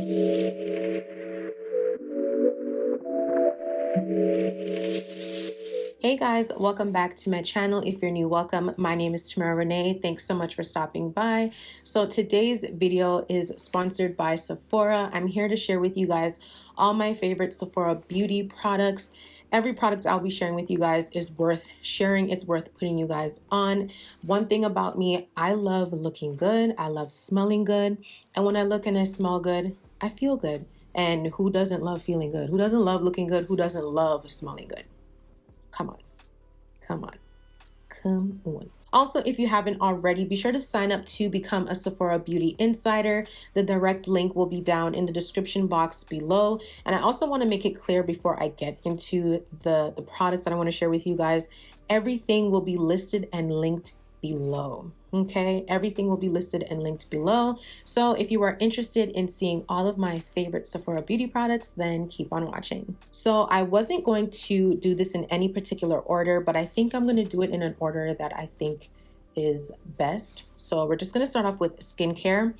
Hey guys, welcome back to my channel. If you're new, welcome. My name is Tamara Renaye. Thanks so much for stopping by. So today's video is sponsored by Sephora. I'm here to share with you guys all my favorite Sephora beauty products. Every product I'll be sharing with you guys is worth sharing. It's worth putting you guys on. One thing about me, I love looking good. I love smelling good. And when I look and I smell good, I feel good. And who doesn't love feeling good? Who doesn't love looking good? Who doesn't love smelling good? Come on, come on, come on. Also, if you haven't already, be sure to sign up to become a Sephora Beauty Insider. The direct link will be down in the description box below. And I also want to make it clear before I get into the products that I want to share with you guys, everything will be listed and linked below. Okay, everything will be listed and linked below. So if you are interested in seeing all of my favorite Sephora beauty products, then keep on watching. So I wasn't going to do this in any particular order, but I think I'm going to do it in an order that I think is best. So we're just going to start off with skincare.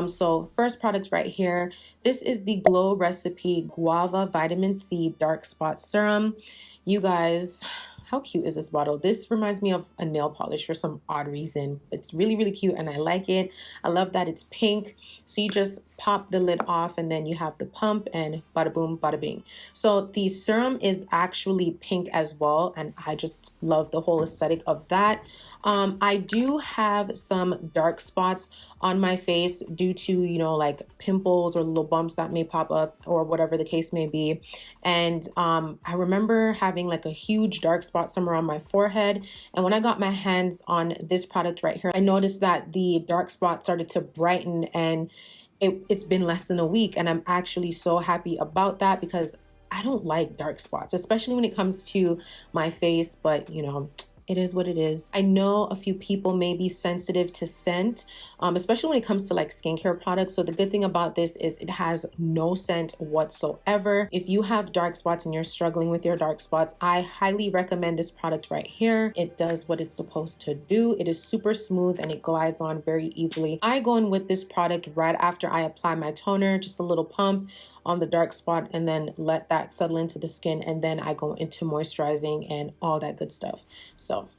So first product right here, this is the Glow Recipe Guava Vitamin C Dark Spot Serum. You guys, how cute is this bottle? This reminds me of a nail polish for some odd reason. It's really, really cute and I like it. I love that it's pink. So you just pop the lid off and then you have the pump and bada boom, bada bing. So the serum is actually pink as well. And I just love the whole aesthetic of that. I do have some dark spots on my face due to, you know, like pimples or little bumps that may pop up or whatever the case may be. And I remember having like a huge dark spot somewhere on my forehead. And when I got my hands on this product right here, I noticed that the dark spot started to brighten, and it's been less than a week. And I'm actually so happy about that because I don't like dark spots, especially when it comes to my face, but you know, it is what it is. I know a few people may be sensitive to scent, especially when it comes to like skincare products. So the good thing about this is it has no scent whatsoever. If you have dark spots and you're struggling with your dark spots, I highly recommend this product right here. It does what it's supposed to do. It is super smooth and it glides on very easily. I go in with this product right after I apply my toner, just a little pump on the dark spot and then let that settle into the skin, and then I go into moisturizing and all that good stuff. So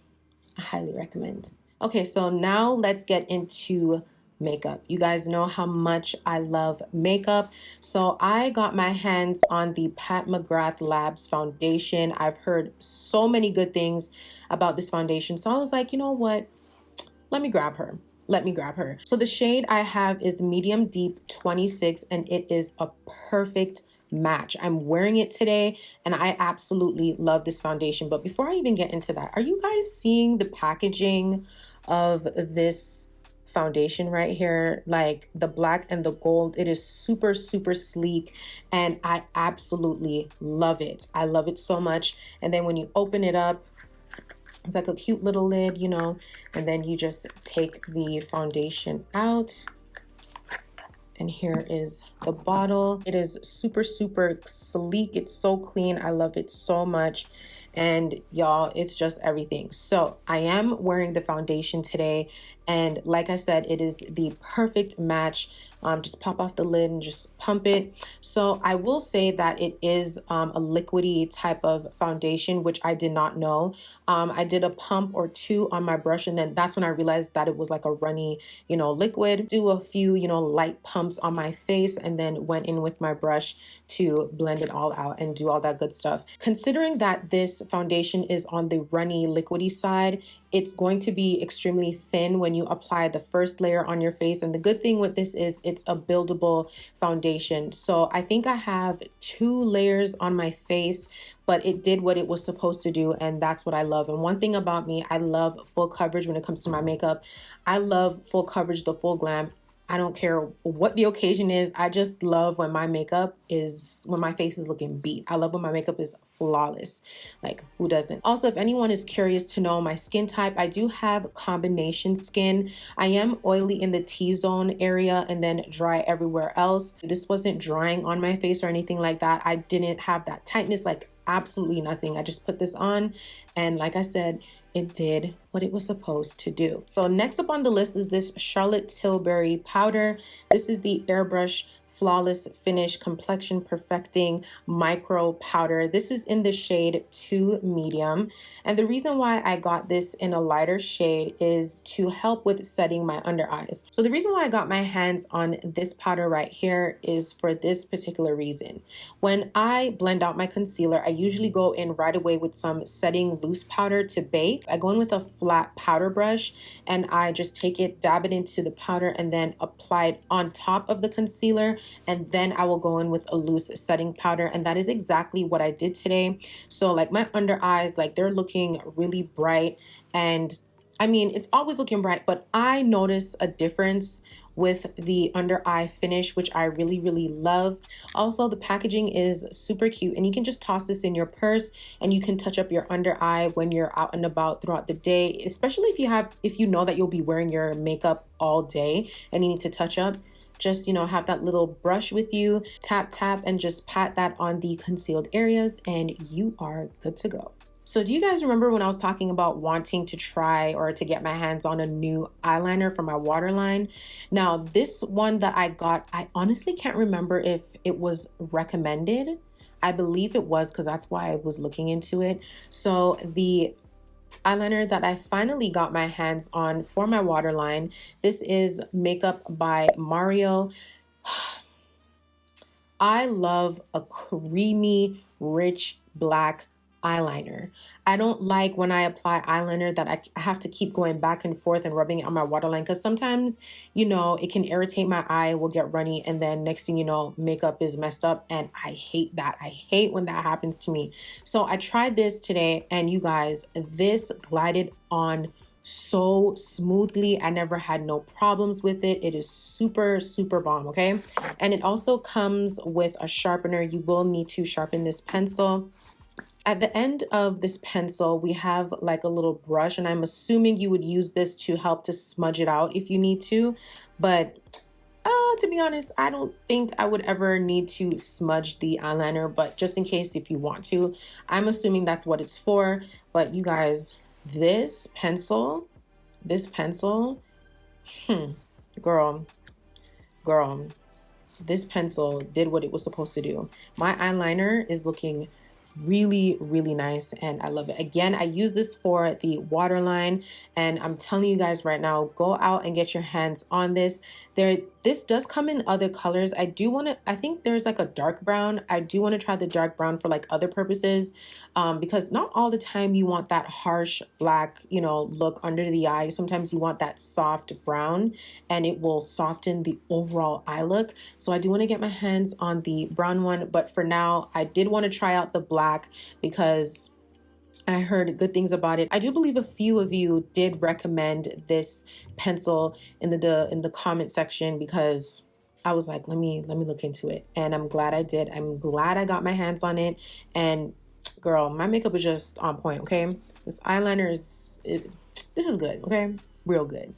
I highly recommend. Okay, so now let's get into makeup. You guys know how much I love makeup. So I got my hands on the Pat McGrath Labs foundation. I've heard so many good things about this foundation. So I was like, you know what? Let me grab her. Let me grab her. So the shade I have is medium deep 26 and it is a perfect match. I'm wearing it today and I absolutely love this foundation. But before I even get into that, are you guys seeing the packaging of this foundation right here? Like the black and the gold, it is super, super sleek and I absolutely love it. I love it so much. And then when you open it up, it's like a cute little lid, you know, and then you just take the foundation out. And here is the bottle. It is super, super sleek. It's so clean. I love it so much. And y'all, it's just everything. So I am wearing the foundation today. And like I said, it is the perfect match. Just pop off the lid and just pump it. So I will say that it is a liquidy type of foundation, which I did not know. I did a pump or two on my brush, and then that's when I realized that it was like a runny, you know, liquid. Do a few, you know, light pumps on my face, and then went in with my brush to blend it all out and do all that good stuff. Considering that this foundation is on the runny liquidy side, it's going to be extremely thin when you apply the first layer on your face. And the good thing with this is it's a buildable foundation. So I think I have 2 layers on my face, but it did what it was supposed to do. And that's what I love. And one thing about me, I love full coverage when it comes to my makeup. I love full coverage, the full glam. I don't care what the occasion is. I just love when my face is looking beat. I love when my makeup is flawless. Like, who doesn't? Also, if anyone is curious to know my skin type, I do have combination skin. I am oily in the T-zone area and then dry everywhere else. This wasn't drying on my face or anything like that. I didn't have that tightness, like absolutely nothing. I just put this on and like I said, it did what it was supposed to do. So next up on the list is this Charlotte Tilbury powder. This is the Airbrush Flawless Finish Complexion Perfecting Micro Powder. This is in the shade 2 Medium. And the reason why I got this in a lighter shade is to help with setting my under eyes. So the reason why I got my hands on this powder right here is for this particular reason. When I blend out my concealer, I usually go in right away with some setting loose powder to bake. I go in with a flat powder brush and I just take it, dab it into the powder, and then apply it on top of the concealer. And then I will go in with a loose setting powder. And that is exactly what I did today. So like my under eyes, like they're looking really bright. And I mean, it's always looking bright, but I notice a difference with the under eye finish, which I really, really love. Also, the packaging is super cute and you can just toss this in your purse and you can touch up your under eye when you're out and about throughout the day, especially if you know that you'll be wearing your makeup all day and you need to touch up. Just, you know, have that little brush with you, tap, tap, and just pat that on the concealed areas and you are good to go. So do you guys remember when I was talking about wanting to try or to get my hands on a new eyeliner for my waterline? Now, this one that I got, I honestly can't remember if it was recommended. I believe it was because that's why I was looking into it. So the eyeliner that I finally got my hands on for my waterline, this is Makeup by Mario. I love a creamy, rich black eyeliner. I don't like when I apply eyeliner that I have to keep going back and forth and rubbing it on my waterline, because sometimes, you know, it can irritate my eye, will get runny, and then next thing you know, makeup is messed up, and I hate that. I hate when that happens to me. So I tried this today, and you guys, this glided on so smoothly. I never had no problems with it. It is super, super bomb, okay? And it also comes with a sharpener. You will need to sharpen this pencil. At the end of this pencil, we have like a little brush, and I'm assuming you would use this to help to smudge it out if you need to. But to be honest, I don't think I would ever need to smudge the eyeliner, but just in case if you want to, I'm assuming that's what it's for. But you guys, this pencil, girl, this pencil did what it was supposed to do. My eyeliner is looking really, really nice and I love it. Again, I use this for the waterline, and I'm telling you guys right now, go out and get your hands on this. This does come in other colors. I think there's like a dark brown. I do want to try the dark brown for like other purposes, because not all the time you want that harsh black, you know, look under the eye. Sometimes you want that soft brown and it will soften the overall eye look. So I do want to get my hands on the brown one, but for now I did want to try out the black because I heard good things about it. I do believe a few of you did recommend this pencil in the comment section, because I was like, let me look into it, and I'm glad I did. I'm glad I got my hands on it, and girl, my makeup is just on point, okay? This eyeliner this is good, okay? Real good.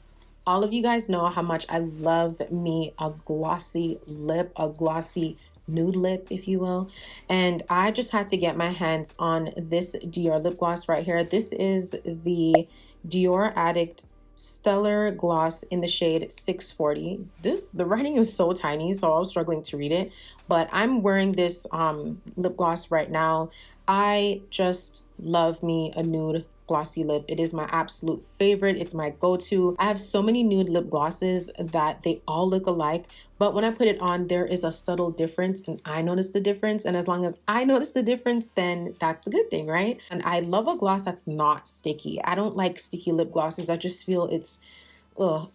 All of you guys know how much I love me a glossy lip, a glossy nude lip, if you will. And I just had to get my hands on this Dior lip gloss right here. This is the Dior Addict Stellar Gloss in the shade 640. The writing is so tiny, so I was struggling to read it, but I'm wearing this lip gloss right now. I just love me a nude glossy lip. It is my absolute favorite. It's my go-to. I have so many nude lip glosses that they all look alike, but when I put it on, there is a subtle difference, and I notice the difference. And as long as I notice the difference, then that's the good thing, right? And I love a gloss that's not sticky. I don't like sticky lip glosses. I just feel it's, girl,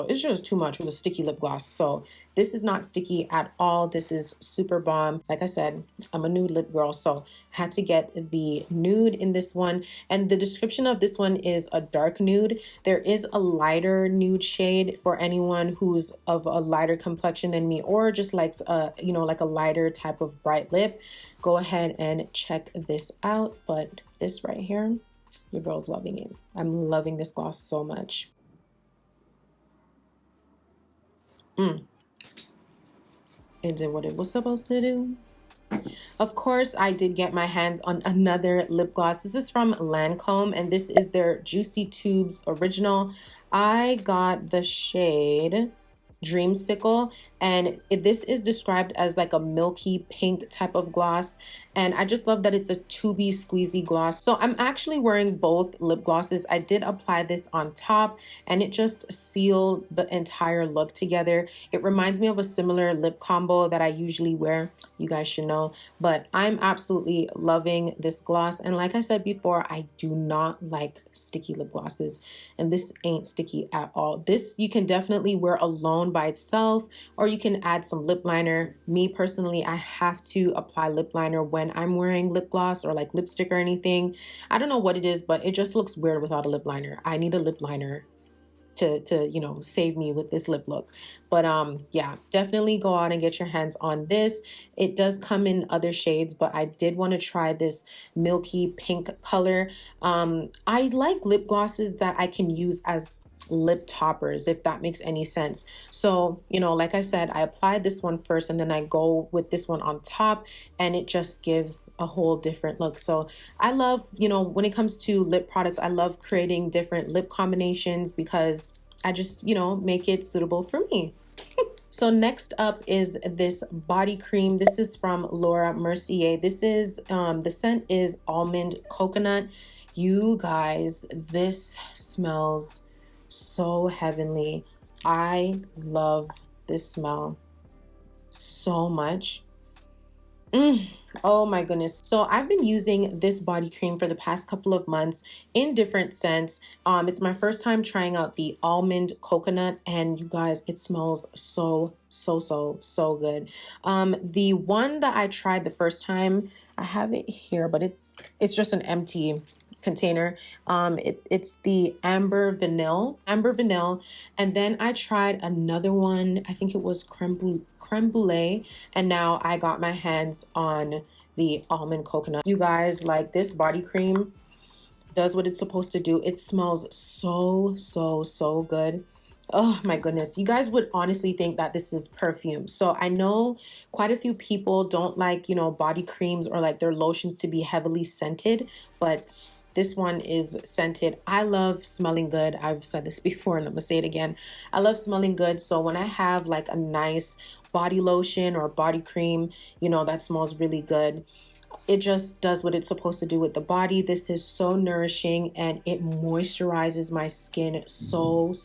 it's just too much with a sticky lip gloss. So this is not sticky at all. This is super bomb. Like I said, I'm a nude lip girl, so I had to get the nude in this one. And the description of this one is a dark nude. There is a lighter nude shade for anyone who's of a lighter complexion than me, or just likes like a lighter type of bright lip. Go ahead and check this out. But this right here, your girl's loving it. I'm loving this gloss so much. It did what it was supposed to do. Of course, I did get my hands on another lip gloss. This is from Lancome, and this is their Juicy Tubes Original. I got the shade Dreamsicle, and this is described as like a milky pink type of gloss, and I just love that it's a tubey squeezy gloss. So I'm actually wearing both lip glosses. I did apply this on top, and it just sealed the entire look together. It reminds me of a similar lip combo that I usually wear, you guys should know, but I'm absolutely loving this gloss. And like I said before, I do not like sticky lip glosses, and this ain't sticky at all. This you can definitely wear alone by itself, or you can add some lip liner. Me personally, I have to apply lip liner when I'm wearing lip gloss or like lipstick or anything. I don't know what it is, but it just looks weird without a lip liner. I need a lip liner to you know, save me with this lip look. But yeah, definitely go out and get your hands on this. It does come in other shades, but I did want to try this milky pink color. I like lip glosses that I can use as lip toppers, if that makes any sense. So, you know, like I said, I applied this one first and then I go with this one on top, and it just gives a whole different look. So I love, you know, when it comes to lip products, I love creating different lip combinations because I just, you know, make it suitable for me. So next up is this body cream. This is from Laura Mercier. This is, the scent is almond coconut. You guys, this smells so heavenly. I love this smell so much. Oh my goodness. So I've been using this body cream for the past couple of months in different scents. It's my first time trying out the almond coconut, and you guys, it smells so good. The one that I tried the first time, I have it here, but it's just an empty container. It's the amber vanilla, and then I tried another one. I think it was creme brulee, and now I got my hands on the almond coconut. You guys, like, this body cream does what it's supposed to do. It smells so good. Oh my goodness. You guys would honestly think that this is perfume. So I know quite a few people don't like, you know, body creams or like their lotions to be heavily scented, but this one is scented. I love smelling good. I've said this before and I'm gonna say it again. I love smelling good. So when I have like a nice body lotion or body cream, you know, that smells really good, it just does what it's supposed to do with the body. This is so nourishing and it moisturizes my skin so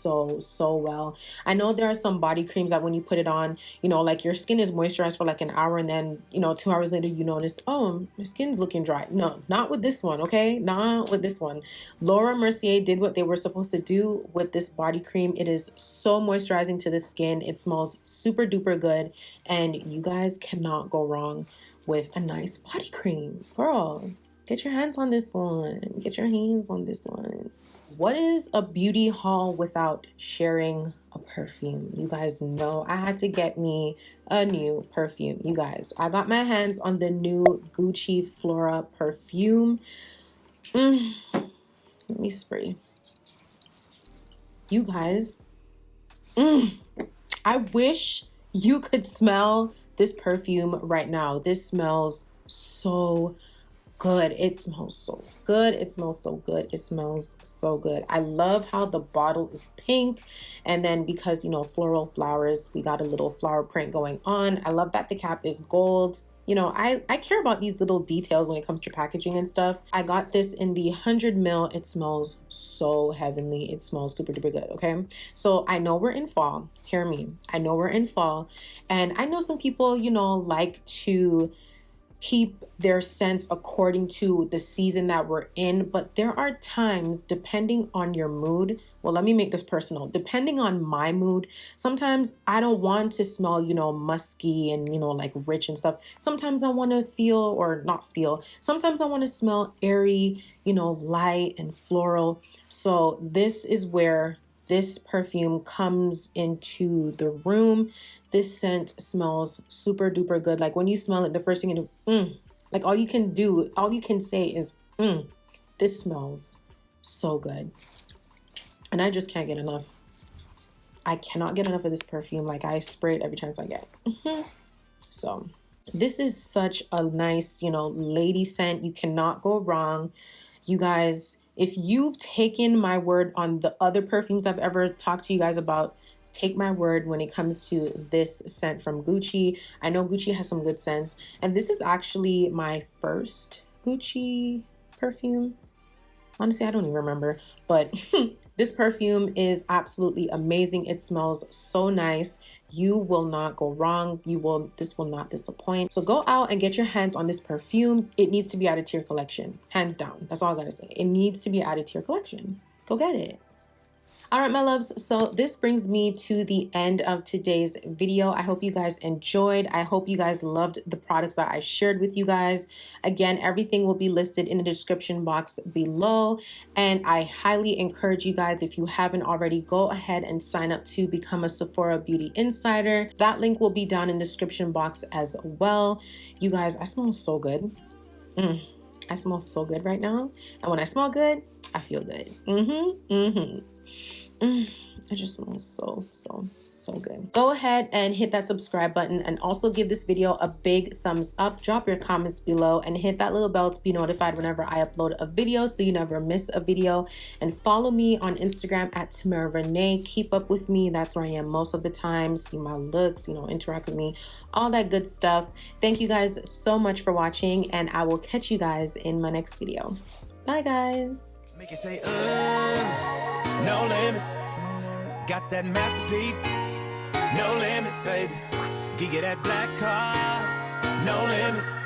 well. I know there are some body creams that when you put it on, you know, like your skin is moisturized for like an hour and then, you know, 2 hours later you notice, oh, my skin's looking dry. No, not with this one, okay? Not with this one. Laura Mercier did what they were supposed to do with this body cream. It is so moisturizing to the skin. It smells super duper good, and you guys cannot go wrong with a nice body cream. Girl, get your hands on this one. Get your hands on this one. What is a beauty haul without sharing a perfume? You guys know I had to get me a new perfume. You guys, I got my hands on the new Gucci Flora perfume. Let me spray. You guys, I wish you could smell this perfume right now. This smells so good. It smells so good. It smells so good. It smells so good. I love how the bottle is pink, and then because, you know, floral flowers, we got a little flower print going on. I love that the cap is gold. You know, I care about these little details when it comes to packaging and stuff. I got this in the 100 ml. It smells so heavenly. It smells super duper good, okay? So I know we're in fall. Hear me. I know we're in fall. And I know some people, you know, like to keep their scents according to the season that we're in, but there are times, depending on your mood, well, let me make this personal. Depending on my mood, sometimes I don't want to smell, you know, musky and, you know, like rich and stuff. Sometimes I want to feel, or not feel, sometimes I want to smell airy, you know, light and floral. So this is where this perfume comes into the room. This scent smells super duper good. Like when you smell it, the first thing you do, like all you can say is, this smells so good. And I just can't get enough. I cannot get enough of this perfume. Like I spray it every chance I get. So This is such a nice, you know, lady scent. You cannot go wrong. You guys, if you've taken my word on the other perfumes I've ever talked to you guys about, take my word when it comes to this scent from Gucci. I know Gucci has some good scents, and this is actually my first Gucci perfume. Honestly, I don't even remember, but this perfume is absolutely amazing. It smells so nice. You will not go wrong. This will not disappoint. So go out and get your hands on this perfume. It needs to be added to your collection, hands down. That's all I gotta say. It needs to be added to your collection. Go get it. All right, my loves, so this brings me to the end of today's video. I hope you guys enjoyed. I hope you guys loved the products that I shared with you guys. Again, everything will be listed in the description box below, and I highly encourage you guys, if you haven't already, go ahead and sign up to become a Sephora Beauty Insider. That link will be down in the description box as well. You guys, I smell so good. I smell so good right now, and when I smell good, I feel good. It just smells so good. Go ahead and hit that subscribe button, and also give this video a big thumbs up. Drop your comments below and hit that little bell to be notified whenever I upload a video so you never miss a video. And follow me on Instagram at Tamara Renaye. Keep up with me. That's where I am most of the time. See my looks, you know, interact with me, all that good stuff. Thank you guys so much for watching, and I will catch you guys in my next video. Bye guys. Make it say, no limit. Got that masterpiece, no limit, baby. Give you that black card, no limit.